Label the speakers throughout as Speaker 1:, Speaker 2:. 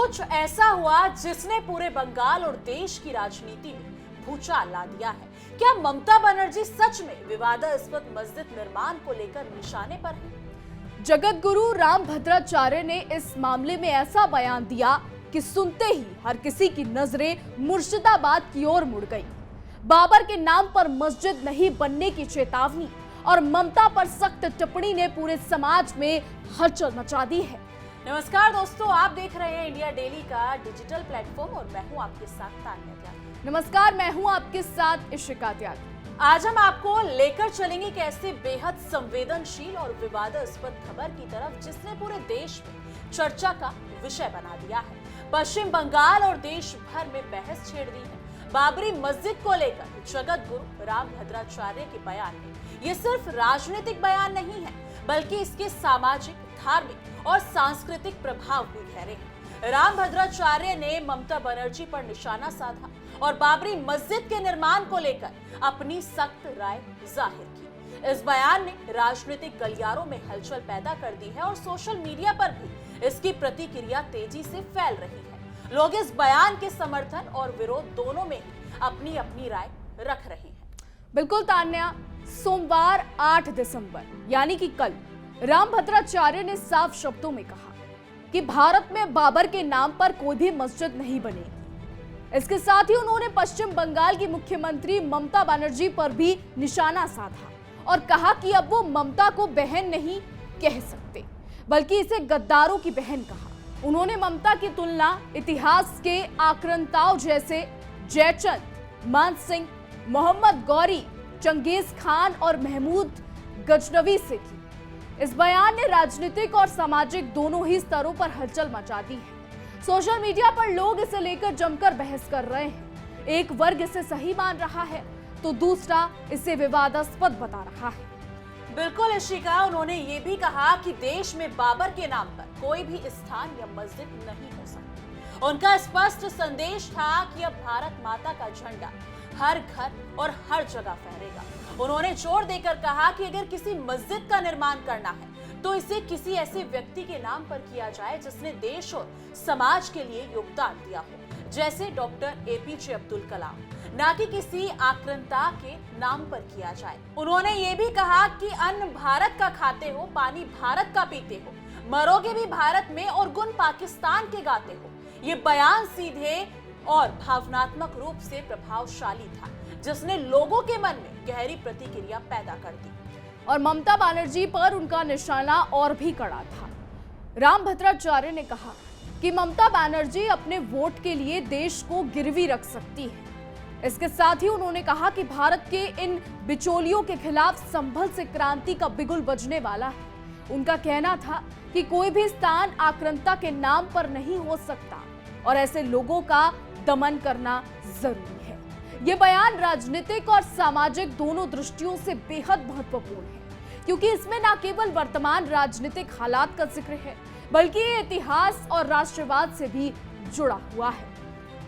Speaker 1: कुछ ऐसा हुआ जिसने पूरे बंगाल और देश की राजनीति में भूचाल ला दिया है। क्या ममता बनर्जी सच में विवादास्पद मस्जिद निर्माण को लेकर निशाने पर है?
Speaker 2: जगत गुरु रामभद्राचार्य ने इस मामले में ऐसा बयान दिया कि सुनते ही हर किसी की नजरें मुर्शिदाबाद की ओर मुड़ गई। बाबर के नाम पर मस्जिद नहीं बनने की चेतावनी और ममता पर सख्त टिप्पणी ने पूरे समाज में हलचल मचा दी है।
Speaker 1: नमस्कार दोस्तों, आप देख रहे हैं इंडिया डेली का डिजिटल प्लेटफॉर्म और मैं हूं आपके साथ तान्या त्यागी।
Speaker 2: नमस्कार, मैं हूं आपके साथ इशिका त्यागी।
Speaker 1: आज हम आपको लेकर चलेंगे कि ऐसे बेहद संवेदनशील और विवादास्पद खबर की तरफ जिसने पूरे देश में चर्चा का विषय बना दिया है। पश्चिम बंगाल और देश भर में बहस छेड़ दी है। बाबरी मस्जिद को लेकर जगत गुरु रामभद्राचार्य के बयान में ये सिर्फ राजनीतिक बयान नहीं है, बल्कि इसके सामाजिक, धार्मिक और सांस्कृतिक प्रभाव भी गहरे हैं। रामभद्राचार्य ने ममता बनर्जी पर निशाना साधा और बाबरी मस्जिद के निर्माण को लेकर अपनी सख्त राय जाहिर की। इस बयान ने राजनीतिक गलियारों में हलचल पैदा कर दी है और सोशल मीडिया पर भी इसकी प्रतिक्रिया तेजी से फैल रही है। लोग इस बयान के समर्थन और विरोध दोनों में ही अपनी अपनी राय रख रहे हैं।
Speaker 2: बिल्कुल तान्या, सोमवार 8 दिसंबर यानी कि कल रामभद्राचार्य ने साफ शब्दों में कहा कि भारत में बाबर के नाम पर कोई भी मस्जिद नहीं बनेगी। इसके साथ ही उन्होंने पश्चिम बंगाल की मुख्यमंत्री ममता बनर्जी पर भी निशाना साधा और कहा कि अब वो ममता को बहन नहीं कह सकते, बल्कि इसे गद्दारों की बहन कहा। उन्होंने ममता की तुलना इतिहास के आक्रांताओं जैसे जयचंद, मान सिंह, मोहम्मद गौरी, चंगेज खान और महमूद गजनवी से की। इस बयान ने राजनीतिक और सामाजिक दोनों ही स्तरों पर हलचल मचा दी है। सोशल मीडिया पर लोग इसे लेकर जमकर बहस कर रहे हैं। एक वर्ग इसे सही मान रहा है तो दूसरा इसे विवादास्पद बता रहा है।
Speaker 1: बिल्कुल इशिका, उन्होंने ये भी कहा कि देश में बाबर के नाम पर कोई भी स्थान या मस्जिद नहीं हो सकती। उनका स्पष्ट संदेश था कि अब भारत माता का झंडा हर घर और हर जगह फहरेगा। उन्होंने जोर देकर कहा कि अगर किसी मस्जिद का निर्माण करना है तो इसे किसी ऐसे व्यक्ति के नाम पर किया जाए जिसने देश और समाज के लिए योगदान दिया हो, जैसे डॉक्टर एपीजे अब्दुल कलाम, ना कि किसी आक्रांता के नाम पर किया जाए। उन्होंने ये भी कहा कि अन्न भारत का खाते हो, पानी भारत का पीते हो, मरोगे भी भारत में और गुण पाकिस्तान के गाते हो। ये बयान सीधे और भावनात्मक रूप से प्रभावशाली था, जिसने लोगों के मन में गहरी प्रतिक्रिया पैदा कर दी।
Speaker 2: और ममता बनर्जी पर उनका निशाना और भी कड़ा था। रामभद्राचार्य ने कहा कि ममता बनर्जी अपने वोट के लिए देश को गिरवी रख सकती है। इसके साथ ही उन्होंने कहा कि भारत के इन बिचौलियों के खिलाफ संभल से क्रांति का बिगुल बजने वाला है। उनका कहना था कि कोई भी स्थान आक्रांता के नाम पर नहीं हो सकता और ऐसे लोगों का दमन करना जरूरी है। ये बयान राजनीतिक और सामाजिक दोनों दृष्टियों से बेहद महत्वपूर्ण है, क्योंकि इसमें न केवल वर्तमान राजनीतिक हालात का जिक्र है, बल्कि ये इतिहास और राष्ट्रवाद से भी जुड़ा हुआ है।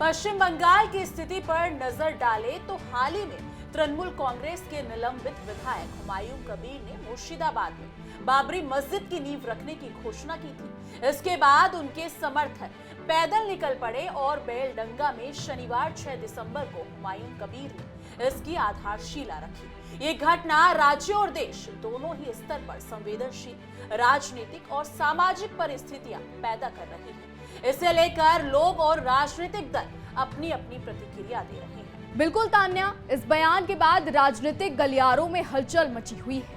Speaker 1: पश्चिम बंगाल की स्थिति पर नजर डालें तो हाल ही में तृणमूल कांग्रेस के निलंबित विधायक हुमायूं कबीर ने मुर्शिदाबाद में बाबरी मस्जिद की नींव रखने की घोषणा की थी। इसके बाद उनके समर्थक पैदल निकल पड़े और बेलडंगा में शनिवार 6 दिसंबर को हुमायूं कबीर ने इसकी आधारशिला रखी। ये घटना राज्य और देश दोनों ही स्तर पर संवेदनशील राजनीतिक और सामाजिक परिस्थितियां पैदा कर रही है। इसे लेकर लोग और राजनीतिक दल अपनी अपनी प्रतिक्रिया दे रहे हैं।
Speaker 2: बिल्कुल तान्या, इस बयान के बाद राजनीतिक गलियारों में हलचल मची हुई है।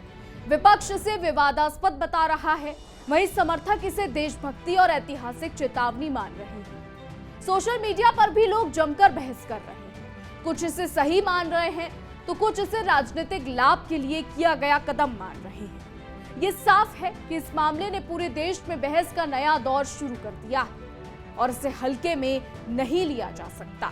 Speaker 2: विपक्ष इसे विवादास्पद बता रहा है, वहीं समर्थक इसे देशभक्ति और ऐतिहासिक चेतावनी मान रहे हैं। सोशल मीडिया पर भी लोग जमकर बहस कर रहे हैं। कुछ इसे सही मान रहे हैं तो कुछ इसे राजनीतिक लाभ के लिए किया गया कदम मान रहे हैं। ये साफ है कि इस मामले ने पूरे देश में बहस का नया दौर शुरू कर दिया है और इसे हल्के में नहीं लिया जा सकता।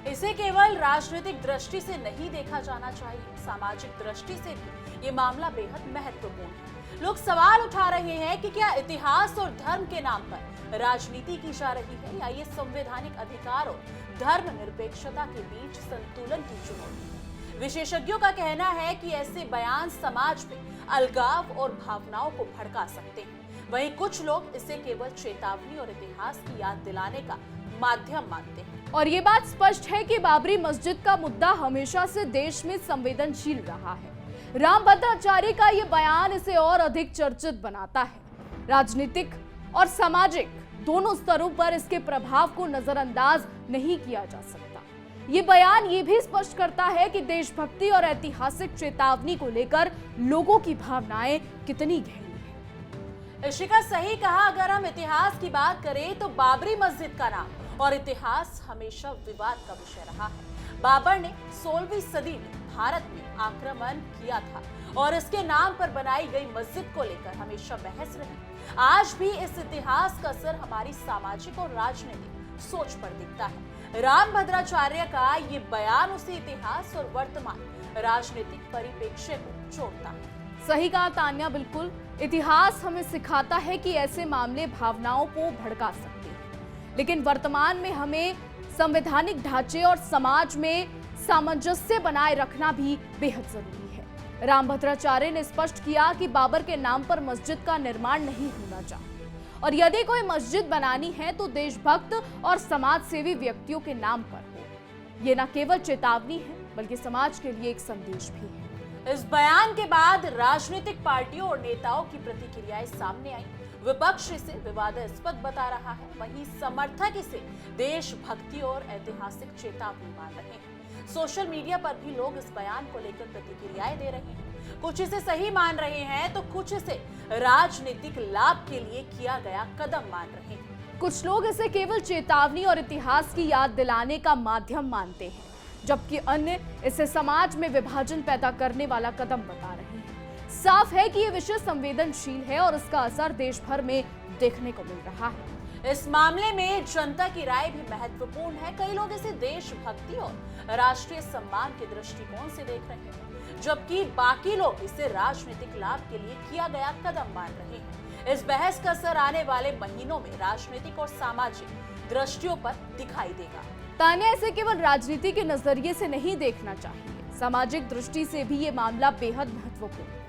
Speaker 1: इसे केवल राजनीतिक दृष्टि से नहीं देखा जाना चाहिए, सामाजिक दृष्टि से भी ये मामला बेहद महत्वपूर्ण है। लोग सवाल उठा रहे हैं कि क्या इतिहास और धर्म के नाम पर राजनीति की जा रही है या ये संवैधानिक अधिकार और धर्मनिरपेक्षता के बीच संतुलन की चुनौती है। विशेषज्ञों का कहना है कि ऐसे बयान समाज में अलगाव और भावनाओं को भड़का सकते हैं। वहीं कुछ लोग इसे केवल चेतावनी और इतिहास की याद दिलाने का माध्यम मानते हैं।
Speaker 2: और ये बात स्पष्ट है कि बाबरी मस्जिद का मुद्दा हमेशा से देश में संवेदनशील रहा है। रामभद्राचार्य का ये बयान इसे और अधिक चर्चित बनाता है। राजनीतिक और सामाजिक दोनों स्तरों पर इसके प्रभाव को नजरअंदाज नहीं किया जा सकता। ये बयान ये भी स्पष्ट करता है कि देशभक्ति और ऐतिहासिक चेतावनी को लेकर लोगों की भावनाएं कितनी गहरी हैं।
Speaker 1: इशिका सही कहा, अगर हम इतिहास की बात करें तो बाबरी मस्जिद का नाम और इतिहास हमेशा विवाद का विषय रहा है। बाबर ने 16वीं सदी में भारत में आक्रमण किया था और इसके नाम पर बनाई गई मस्जिद को लेकर हमेशा बहस रही। आज भी इस इतिहास का असर हमारी सामाजिक और राजनीतिक सोच पर दिखता है। रामभद्राचार्य का ये बयान उसी इतिहास और वर्तमान राजनीतिक परिप्रेक्ष्य को जोड़ता है।
Speaker 2: सही कहा तान्या, बिल्कुल। इतिहास हमें सिखाता है कि ऐसे मामले भावनाओं को भड़का सकते हैं, लेकिन वर्तमान में हमें संवैधानिक ढांचे और समाज में सामंजस्य बनाए रखना भी बेहद जरूरी है। रामभद्राचार्य ने स्पष्ट किया कि बाबर के नाम पर मस्जिद का निर्माण नहीं होना चाहिए और यदि कोई मस्जिद बनानी है तो देशभक्त और समाज सेवी व्यक्तियों के नाम पर हो। ये न केवल चेतावनी है बल्कि समाज के लिए एक संदेश भी है।
Speaker 1: इस बयान के बाद राजनीतिक पार्टियों और नेताओं की प्रतिक्रियाएं सामने आई। विपक्ष इसे विवादास्पद बता रहा है, वहीं समर्थक इसे देशभक्ति और ऐतिहासिक चेतावनी मान रहे हैं। सोशल मीडिया पर भी लोग इस बयान को लेकर प्रतिक्रियाएं दे रहे हैं। कुछ इसे सही मान रहे हैं तो कुछ इसे राजनीतिक लाभ के लिए किया गया कदम मान रहे हैं।
Speaker 2: कुछ लोग इसे केवल चेतावनी और इतिहास की याद दिलाने का माध्यम मानते हैं, जबकि अन्य इसे समाज में विभाजन पैदा करने वाला कदम बता रहे हैं। साफ है कि ये विषय संवेदनशील है और इसका असर देश भर में देखने को मिल रहा है।
Speaker 1: इस मामले में जनता की राय भी महत्वपूर्ण है। कई लोग इसे देशभक्ति और राष्ट्रीय सम्मान के दृष्टिकोण से देख रहे हैं, जबकि बाकी लोग इसे राजनीतिक लाभ के लिए किया गया कदम मान रहे हैं। इस बहस का असर आने वाले महीनों में राजनीतिक और सामाजिक दृष्टियों पर दिखाई देगा।
Speaker 2: तान्या, इसे केवल राजनीति के नजरिए से नहीं देखना चाहिए, सामाजिक दृष्टि से भी ये मामला बेहद महत्वपूर्ण है।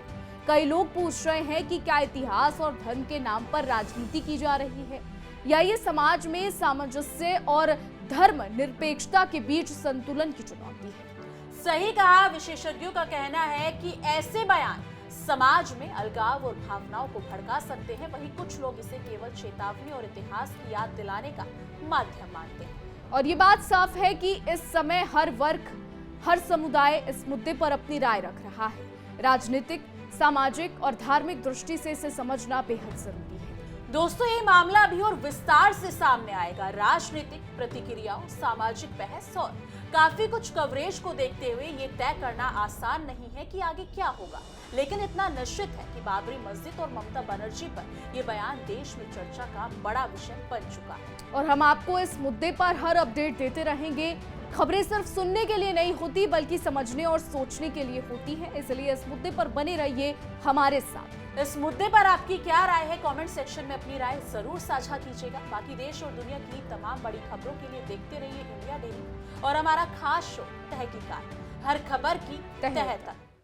Speaker 2: कई लोग पूछ रहे हैं कि क्या इतिहास और धर्म के नाम पर राजनीति की जा रही है या ये समाज में सामंजस्य और धर्म निरपेक्षता के बीच संतुलन की चुनौती है।
Speaker 1: सही कहा, विशेषज्ञों का कहना है कि ऐसे बयान समाज में अलगाव और भावनाओं को भड़का सकते हैं। वहीं कुछ लोग इसे केवल चेतावनी और इतिहास की याद दिलाने का माध्यम मानते हैं।
Speaker 2: और ये बात साफ है कि इस समय हर वर्ग, हर समुदाय इस मुद्दे पर अपनी राय रख रहा है। राजनीतिक, सामाजिक और धार्मिक दृष्टि से इसे समझना बेहद जरूरी है।
Speaker 1: दोस्तों, ये मामला अभी और विस्तार से सामने आएगा। राजनीतिक प्रतिक्रियाओं, सामाजिक बहस और काफी कुछ कवरेज को देखते हुए ये तय करना आसान नहीं है कि आगे क्या होगा, लेकिन इतना निश्चित है कि बाबरी मस्जिद और ममता बनर्जी पर यह बयान देश में चर्चा का बड़ा विषय बन चुका है।
Speaker 2: और हम आपको इस मुद्दे पर हर अपडेट देते रहेंगे। खबरें सिर्फ सुनने के लिए नहीं होती बल्कि समझने और सोचने के लिए होती हैं, इसलिए इस मुद्दे पर बने रहिए हमारे साथ।
Speaker 1: इस मुद्दे पर आपकी क्या राय है? कमेंट सेक्शन में अपनी राय जरूर साझा कीजिएगा। बाकी देश और दुनिया की तमाम बड़ी खबरों के लिए देखते रहिए इंडिया डेली और हमारा खास शो तहकीकात, हर खबर की तह तक।